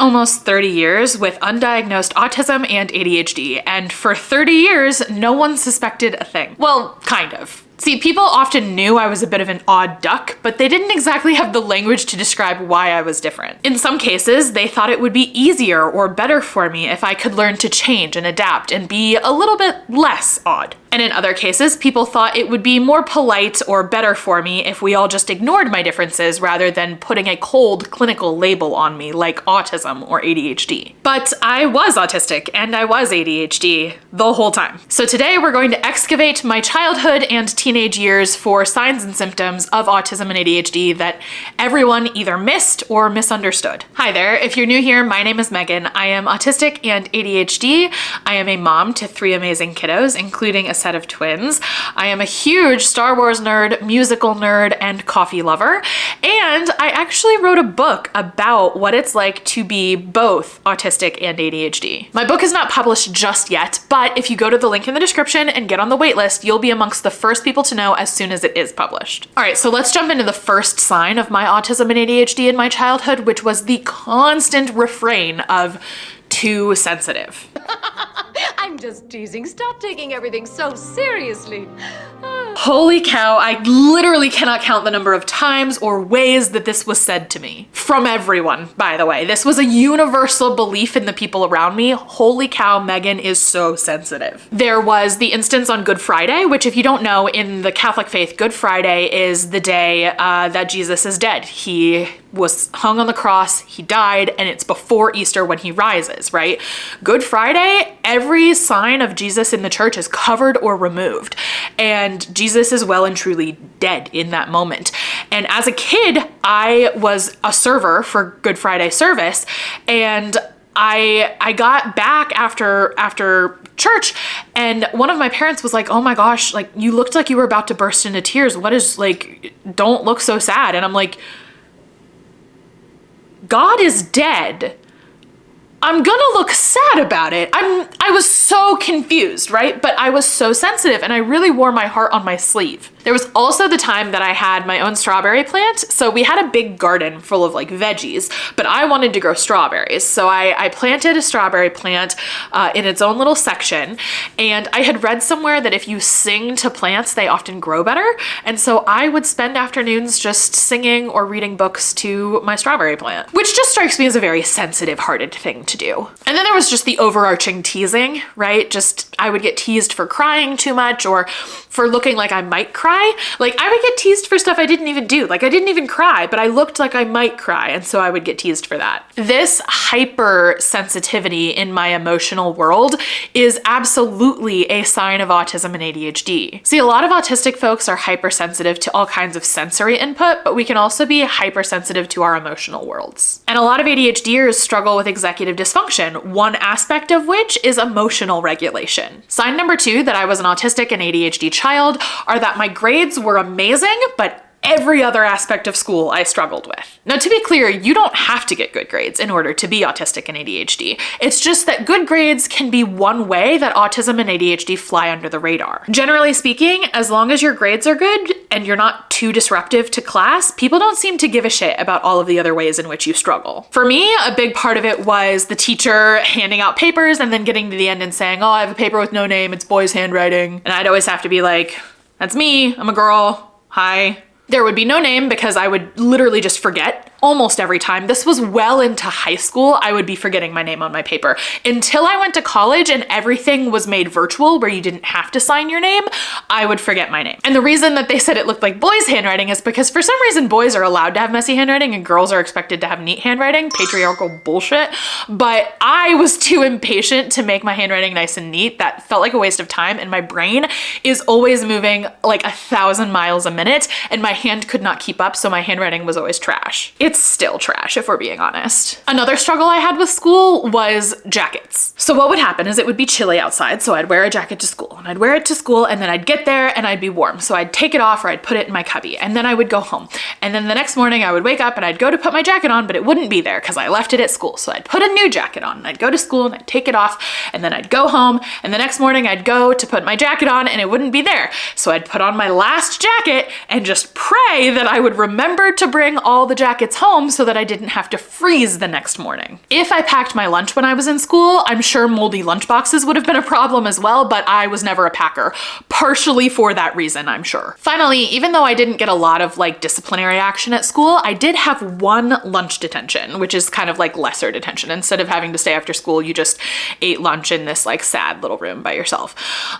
almost 30 years with undiagnosed autism and ADHD, and for 30 years, no one suspected a thing. Well, kind of. See, people often knew I was a bit of an odd duck, but they didn't exactly have the language to describe why I was different. In some cases, they thought it would be easier or better for me if I could learn to change and adapt and be a little bit less odd. And in other cases, people thought it would be more polite or better for me if we all just ignored my differences rather than putting a cold clinical label on me like autism or ADHD. But I was autistic and I was ADHD the whole time. So today we're going to excavate my childhood and teenage years for signs and symptoms of autism and ADHD that everyone either missed or misunderstood. Hi there, if you're new here, my name is Megan. I am autistic and ADHD. I am a mom to 3 amazing kiddos, including a set of twins. I am a huge Star Wars nerd, musical nerd, and coffee lover. And I actually wrote a book about what it's like to be both autistic and ADHD. My book is not published just yet, but if you go to the link in the description and get on the wait list, you'll be amongst the first people to know as soon as it is published. All right, so let's jump into the first sign of my autism and ADHD in my childhood, which was the constant refrain of too sensitive. I'm just teasing. Stop taking everything so seriously. Holy cow, I literally cannot count the number of times or ways that this was said to me. From everyone, by the way. This was a universal belief in the people around me. Holy cow, Megan is so sensitive. There was the instance on Good Friday, which if you don't know, in the Catholic faith, Good Friday is the day that Jesus is dead. He was hung on the cross, he died, and it's before Easter when he rises, right? Good Friday, every sign of Jesus in the church is covered or removed. And Jesus is well and truly dead in that moment. And as a kid, I was a server for Good Friday service, and I got back after church, and one of my parents was like, oh my gosh, like you looked like you were about to burst into tears. What is, like, don't look so sad. And I'm like, God is dead. I'm gonna look sad about it. I was so confused, right? But I was so sensitive and I really wore my heart on my sleeve. There was also the time that I had my own strawberry plant. So we had a big garden full of like veggies, but I wanted to grow strawberries. So I planted a strawberry plant in its own little section. And I had read somewhere that if you sing to plants, they often grow better. And so I would spend afternoons just singing or reading books to my strawberry plant, which just strikes me as a very sensitive hearted thing to do. And then there was just the overarching teasing, right? Just I would get teased for crying too much or for looking like I might cry. Like I would get teased for stuff I didn't even do. Like I didn't even cry, but I looked like I might cry. And so I would get teased for that. This hypersensitivity in my emotional world is absolutely a sign of autism and ADHD. See, a lot of autistic folks are hypersensitive to all kinds of sensory input, but we can also be hypersensitive to our emotional worlds. And a lot of ADHDers struggle with executive dysfunction, one aspect of which is emotional regulation. Sign number 2 that I was an autistic and ADHD child are that my grades were amazing, but every other aspect of school I struggled with. Now, to be clear, you don't have to get good grades in order to be autistic and ADHD. It's just that good grades can be one way that autism and ADHD fly under the radar. Generally speaking, as long as your grades are good and you're not too disruptive to class, people don't seem to give a shit about all of the other ways in which you struggle. For me, a big part of it was the teacher handing out papers and then getting to the end and saying, oh, I have a paper with no name, it's boy's handwriting. And I'd always have to be like, that's me, I'm a girl, hi. There would be no name because I would literally just forget almost every time. This was well into high school. I would be forgetting my name on my paper. Until I went to college and everything was made virtual where you didn't have to sign your name, I would forget my name. And the reason that they said it looked like boys' handwriting is because for some reason boys are allowed to have messy handwriting and girls are expected to have neat handwriting, patriarchal bullshit. But I was too impatient to make my handwriting nice and neat. That felt like a waste of time, and my brain is always moving like 1,000 miles a minute and my hand could not keep up, so my handwriting was always trash. It's still trash if we're being honest. Another struggle I had with school was jackets. So what would happen is it would be chilly outside, so I'd wear a jacket to school and I'd wear it to school and then I'd get there and I'd be warm. So I'd take it off or I'd put it in my cubby and then I would go home. And then the next morning I would wake up and I'd go to put my jacket on, but it wouldn't be there because I left it at school. So I'd put a new jacket on and I'd go to school and I'd take it off and then I'd go home and the next morning I'd go to put my jacket on and it wouldn't be there. So I'd put on my last jacket and just pray that I would remember to bring all the jackets home so that I didn't have to freeze the next morning. If I packed my lunch when I was in school, I'm sure moldy lunch boxes would have been a problem as well, but I was never a packer, partially for that reason, I'm sure. Finally, even though I didn't get a lot of like disciplinary action at school, I did have one lunch detention, which is kind of like lesser detention. Instead of having to stay after school, you just ate lunch in this like sad little room by yourself.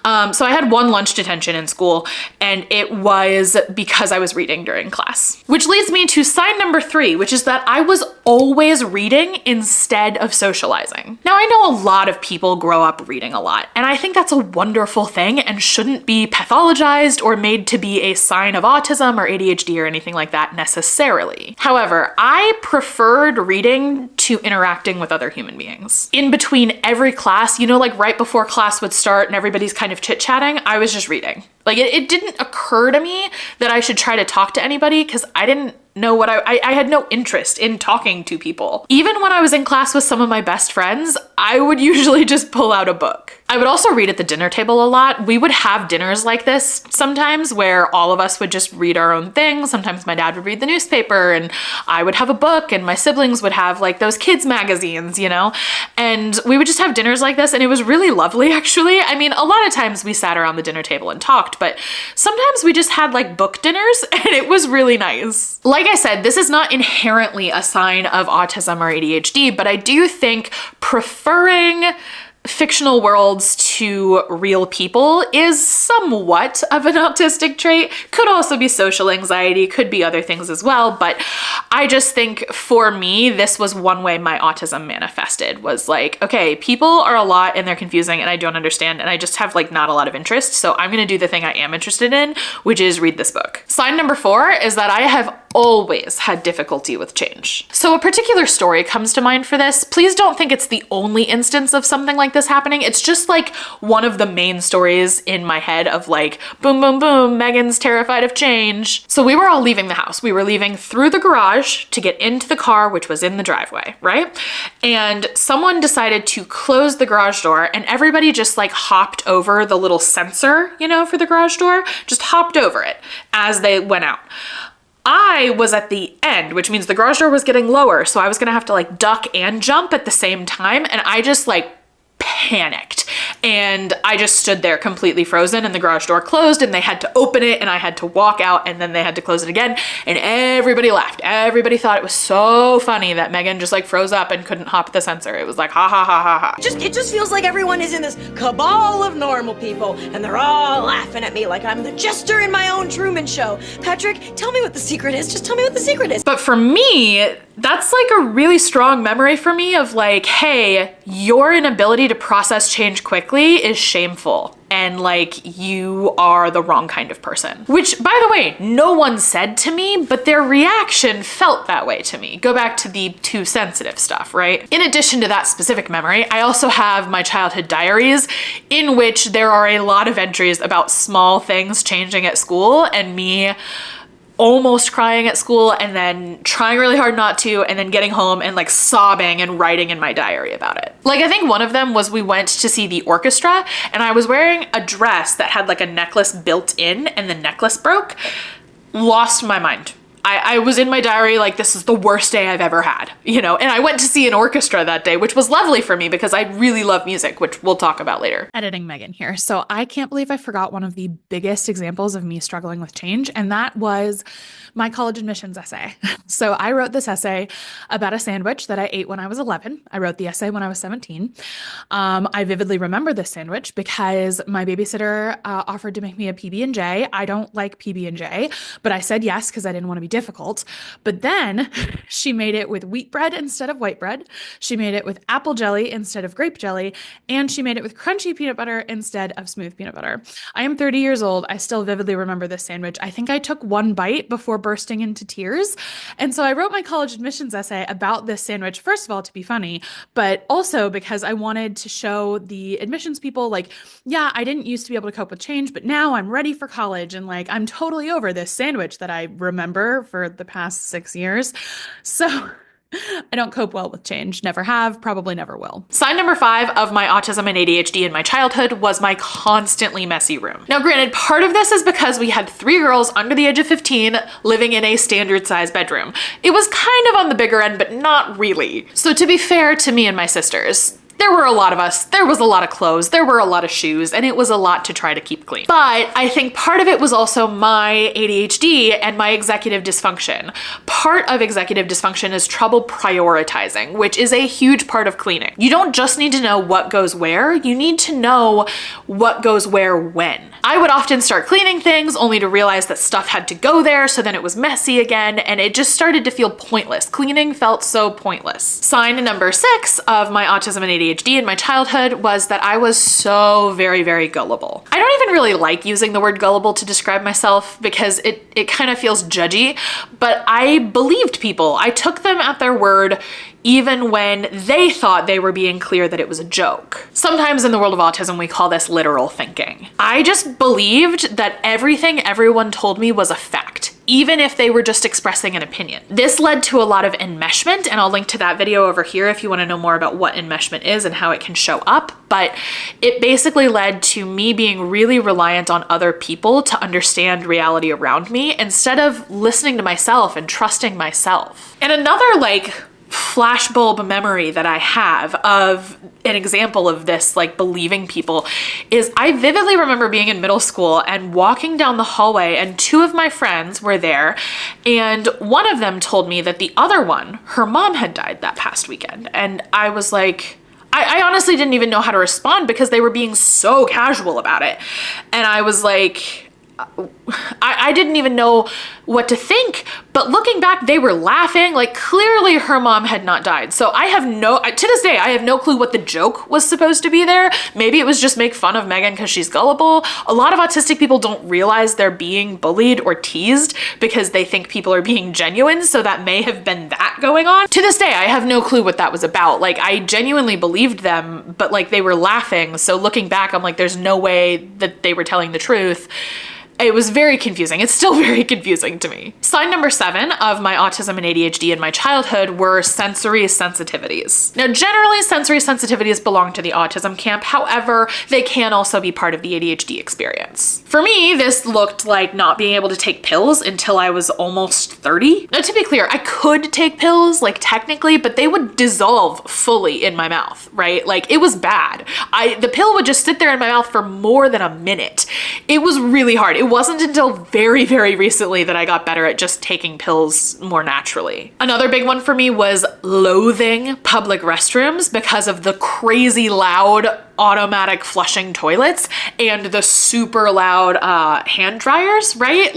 So I had one lunch detention in school, and it was because I was reading during class. Which leads me to sign number 3, which is that I was always reading instead of socializing. Now, I know a lot of people grow up reading a lot, and I think that's a wonderful thing and shouldn't be pathologized or made to be a sign of autism or ADHD or anything like that necessarily. However, I preferred reading to interacting with other human beings. In between every class, you know, like right before class would start and everybody's kind of chit-chatting, I was just reading. Like it didn't occur to me that I should try to talk to anybody because I didn't know what I had no interest in talking to people. Even when I was in class with some of my best friends, I would usually just pull out a book. I would also read at the dinner table a lot. We would have dinners like this sometimes where all of us would just read our own thing. Sometimes my dad would read the newspaper and I would have a book, and my siblings would have like those kids magazines, you know? And we would just have dinners like this, and it was really lovely actually. I mean, a lot of times we sat around the dinner table and talked, but sometimes we just had like book dinners and it was really nice. Like I said, this is not inherently a sign of autism or ADHD, but I do think preferring fictional worlds to real people is somewhat of an autistic trait. Could also be social anxiety, could be other things as well, but I just think for me, this was one way my autism manifested, was like, okay, people are a lot and they're confusing and I don't understand and I just have like not a lot of interest, so I'm gonna do the thing I am interested in, which is read this book. Sign number 4 is that I have always had difficulty with change. So a particular story comes to mind for this. Please don't think it's the only instance of something like this happening. It's just like one of the main stories in my head of like, boom, boom, boom, Megan's terrified of change. So we were all leaving the house. We were leaving through the garage to get into the car, which was in the driveway, right? And someone decided to close the garage door and everybody just like hopped over the little sensor, you know, for the garage door, just hopped over it as they went out. I was at the end, which means the garage door was getting lower, so I was gonna have to like duck and jump at the same time, and I just like panicked. And I just stood there completely frozen, and the garage door closed and they had to open it and I had to walk out and then they had to close it again, and everybody laughed. Everybody thought it was so funny that Megan just like froze up and couldn't hop the sensor. It was like ha ha ha ha ha. It just feels like everyone is in this cabal of normal people and they're all laughing at me like I'm the jester in my own Truman Show. Patrick, tell me what the secret is. Just tell me what the secret is. But for me, that's like a really strong memory for me of like, hey, your inability to process change quickly is shameful. And like, you are the wrong kind of person. Which, by the way, no one said to me, but their reaction felt that way to me. Go back to the too sensitive stuff, right? In addition to that specific memory, I also have my childhood diaries in which there are a lot of entries about small things changing at school and me almost crying at school and then trying really hard not to, and then getting home and like sobbing and writing in my diary about it. Like, I think one of them was we went to see the orchestra and I was wearing a dress that had like a necklace built in and the necklace broke. Lost my mind. I was in my diary like, this is the worst day I've ever had, you know? And I went to see an orchestra that day, which was lovely for me because I really love music, which we'll talk about later. Editing Megan here. So I can't believe I forgot one of the biggest examples of me struggling with change, and that was my college admissions essay. So I wrote this essay about a sandwich that I ate when I was 11. I wrote the essay when I was 17. I vividly remember this sandwich because my babysitter offered to make me a PB&J. I don't like PB&J, but I said yes because I didn't want to be difficult. But then she made it with wheat bread instead of white bread. She made it with apple jelly instead of grape jelly. And she made it with crunchy peanut butter instead of smooth peanut butter. I am 30 years old. I still vividly remember this sandwich. I think I took one bite before bursting into tears. And so I wrote my college admissions essay about this sandwich, first of all, to be funny, but also because I wanted to show the admissions people like, yeah, I didn't used to be able to cope with change, but now I'm ready for college. And like, I'm totally over this sandwich that I remember for the past 6 years. So I don't cope well with change. Never have, probably never will. Sign number 5 of my autism and ADHD in my childhood was my constantly messy room. Now, granted, part of this is because we had 3 girls under the age of 15 living in a standard size bedroom. It was kind of on the bigger end, but not really. So to be fair to me and my sisters, there were a lot of us, there was a lot of clothes, there were a lot of shoes, and it was a lot to try to keep clean. But I think part of it was also my ADHD and my executive dysfunction. Part of executive dysfunction is trouble prioritizing, which is a huge part of cleaning. You don't just need to know what goes where, you need to know what goes where when. I would often start cleaning things only to realize that stuff had to go there, so then it was messy again, and it just started to feel pointless. Cleaning felt so pointless. Sign number 6 of my autism and ADHD in my childhood was that I was so very, very gullible. I don't even really like using the word gullible to describe myself because it kind of feels judgy, but I believed people. I took them at their word even when they thought they were being clear that it was a joke. Sometimes in the world of autism, we call this literal thinking. I just believed that everything everyone told me was a fact, even if they were just expressing an opinion. This led to a lot of enmeshment, and I'll link to that video over here if you want to know more about what enmeshment is and how it can show up, but it basically led to me being really reliant on other people to understand reality around me instead of listening to myself and trusting myself. And another flashbulb memory that I have of an example of this, believing people, is I vividly remember being in middle school and walking down the hallway, and 2 of my friends were there, and one of them told me that the other one, her mom had died that past weekend. And I was like, I honestly didn't even know how to respond because they were being so casual about it. And I was like, I didn't even know what to think, but looking back, they were laughing. Clearly her mom had not died. So to this day, I have no clue what the joke was supposed to be there. Maybe it was just make fun of Megan because she's gullible. A lot of autistic people don't realize they're being bullied or teased because they think people are being genuine. So that may have been that going on. To this day, I have no clue what that was about. I genuinely believed them, but they were laughing. So looking back, I'm like, there's no way that they were telling the truth. It was very confusing. It's still very confusing to me. Sign number 7 of my autism and ADHD in my childhood were sensory sensitivities. Now, generally, sensory sensitivities belong to the autism camp. However, they can also be part of the ADHD experience. For me, this looked like not being able to take pills until I was almost 30. Now, to be clear, I could take pills, technically, but they would dissolve fully in my mouth, right? It was bad. The pill would just sit there in my mouth for more than a minute. It was really hard. It wasn't until very, very recently that I got better at just taking pills more naturally. Another big one for me was loathing public restrooms because of the crazy loud automatic flushing toilets and the super loud hand dryers, right?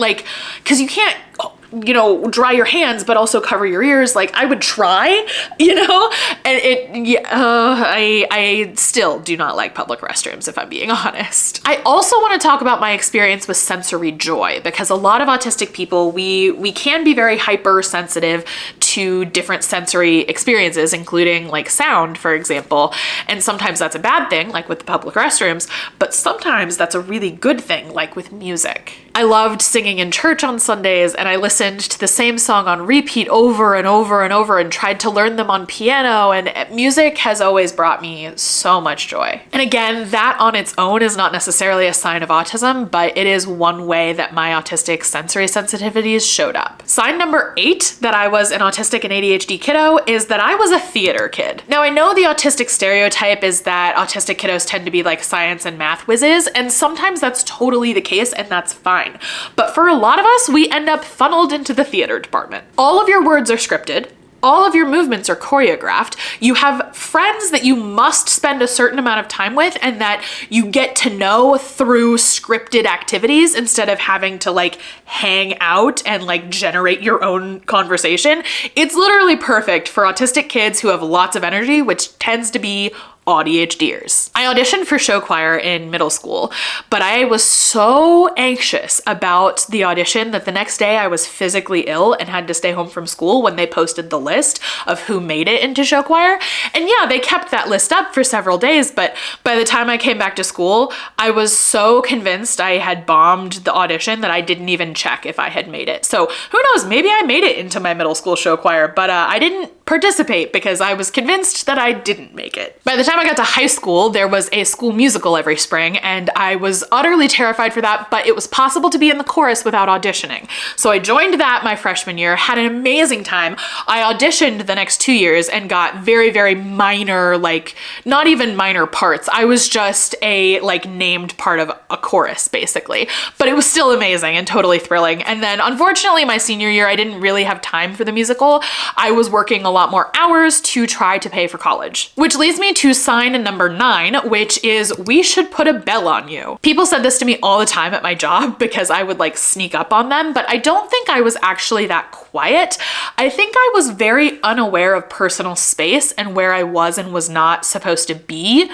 Because you can't dry your hands, but also cover your ears. I would try, and I still do not like public restrooms, if I'm being honest. I also want to talk about my experience with sensory joy, because a lot of autistic people, we can be very hypersensitive to different sensory experiences, including sound, for example. And sometimes that's a bad thing, like with the public restrooms, but sometimes that's a really good thing, like with music. I loved singing in church on Sundays, and I listened to the same song on repeat over and over and over and tried to learn them on piano, and music has always brought me so much joy. And again, that on its own is not necessarily a sign of autism, but it is one way that my autistic sensory sensitivities showed up. Sign number 8 that I was an autistic and ADHD kiddo is that I was a theater kid. Now, I know the autistic stereotype is that autistic kiddos tend to be science and math whizzes, and sometimes that's totally the case, and that's fine. But for a lot of us, we end up funneled into the theater department. All of your words are scripted. All of your movements are choreographed. You have friends that you must spend a certain amount of time with and that you get to know through scripted activities instead of having to hang out and generate your own conversation. It's literally perfect for autistic kids who have lots of energy, which tends to be ADHDers. I auditioned for show choir in middle school, but I was so anxious about the audition that the next day I was physically ill and had to stay home from school when they posted the list of who made it into show choir. And yeah, they kept that list up for several days, but by the time I came back to school, I was so convinced I had bombed the audition that I didn't even check if I had made it. So who knows, maybe I made it into my middle school show choir, but I didn't participate because I was convinced that I didn't make it. By the time I got to high school, there was a school musical every spring, and I was utterly terrified for that, but it was possible to be in the chorus without auditioning. So I joined that my freshman year, had an amazing time. I auditioned the next 2 years and got very, very minor, like not even minor parts. I was just a like named part of a chorus basically, but it was still amazing and totally thrilling. And then unfortunately my senior year, I didn't really have time for the musical. I was working a lot more hours to try to pay for college, which leads me to sign number 9, which is we should put a bell on you. People said this to me all the time at my job because I would like sneak up on them, but I don't think I was actually that quiet. I think I was very unaware of personal space and where I was and was not supposed to be.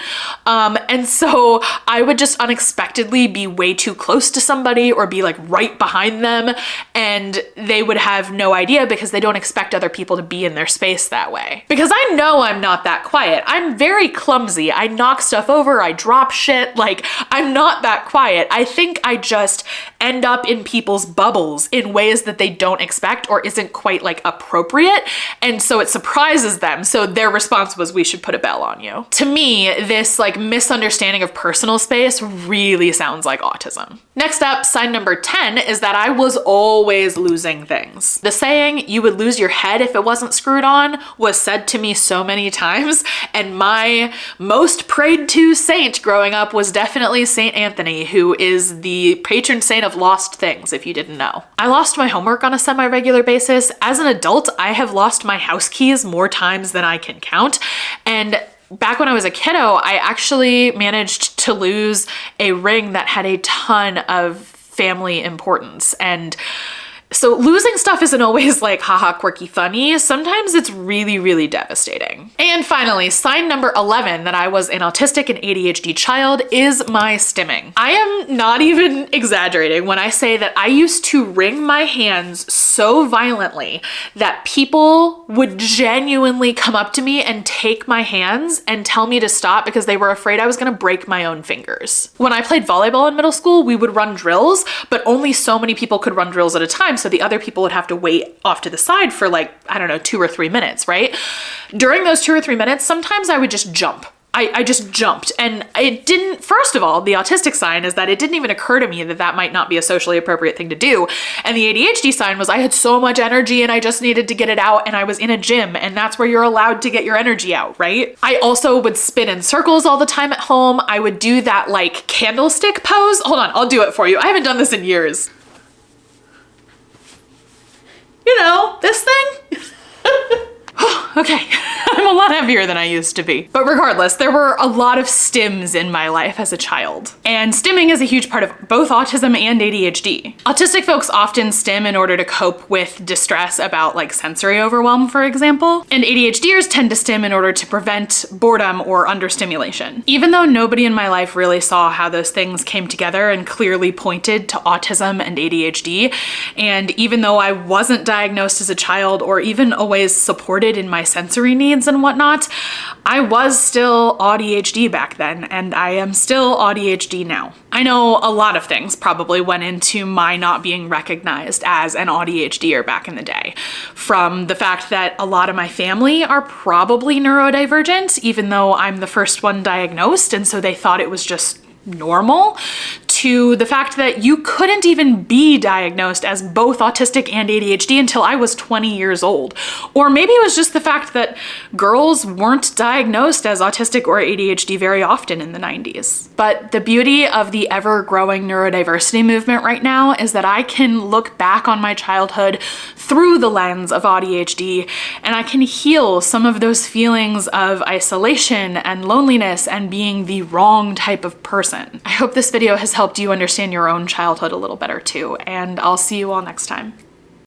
And so I would just unexpectedly be way too close to somebody or be like right behind them, and they would have no idea because they don't expect other people to be in their space that way. Because I know I'm not that quiet. I'm very clumsy. I knock stuff over, I drop shit, like I'm not that quiet. I think I just end up in people's bubbles in ways that they don't expect or isn't quite like appropriate, and so it surprises them. So their response was, we should put a bell on you. To me, this like misunderstanding of personal space really sounds like autism. Next up, sign number 10 is that I was always losing things. The saying, you would lose your head if it wasn't screwed on, was said to me so many times, and my most prayed to saint growing up was definitely Saint Anthony, who is the patron saint of lost things, if you didn't know. I lost my homework on a semi-regular basis. As an adult, I have lost my house keys more times than I can count, and back when I was a kiddo, I actually managed to lose a ring that had a ton of family importance. And so losing stuff isn't always like haha quirky funny. Sometimes it's really, really devastating. And finally, sign number 11 that I was an autistic and ADHD child is my stimming. I am not even exaggerating when I say that I used to wring my hands so violently that people would genuinely come up to me and take my hands and tell me to stop because they were afraid I was gonna break my own fingers. When I played volleyball in middle school, we would run drills, but only so many people could run drills at a time. So the other people would have to wait off to the side for like, I don't know, 2 or 3 minutes, right? During those 2 or 3 minutes, sometimes I would just jump. I just jumped, and it didn't, first of all, the autistic sign is that it didn't even occur to me that that might not be a socially appropriate thing to do. And the ADHD sign was I had so much energy and I just needed to get it out, and I was in a gym, and that's where you're allowed to get your energy out, right? I also would spin in circles all the time at home. I would do that like candlestick pose. Hold on, I'll do it for you. I haven't done this in years. You know, this thing. Okay, I'm a lot heavier than I used to be. But regardless, there were a lot of stims in my life as a child. And stimming is a huge part of both autism and ADHD. Autistic folks often stim in order to cope with distress about like sensory overwhelm, for example. And ADHDers tend to stim in order to prevent boredom or understimulation. Even though nobody in my life really saw how those things came together and clearly pointed to autism and ADHD, and even though I wasn't diagnosed as a child or even always supported in my sensory needs and whatnot, I was still ADHD back then, and I am still ADHD now. I know a lot of things probably went into my not being recognized as an ADHDer back in the day. From the fact that a lot of my family are probably neurodivergent, even though I'm the first one diagnosed, and so they thought it was just normal, to the fact that you couldn't even be diagnosed as both autistic and ADHD until I was 20 years old. Or maybe it was just the fact that girls weren't diagnosed as autistic or ADHD very often in the 90s. But the beauty of the ever-growing neurodiversity movement right now is that I can look back on my childhood through the lens of ADHD, and I can heal some of those feelings of isolation and loneliness and being the wrong type of person. I hope this video has helped you understand your own childhood a little better too, and I'll see you all next time.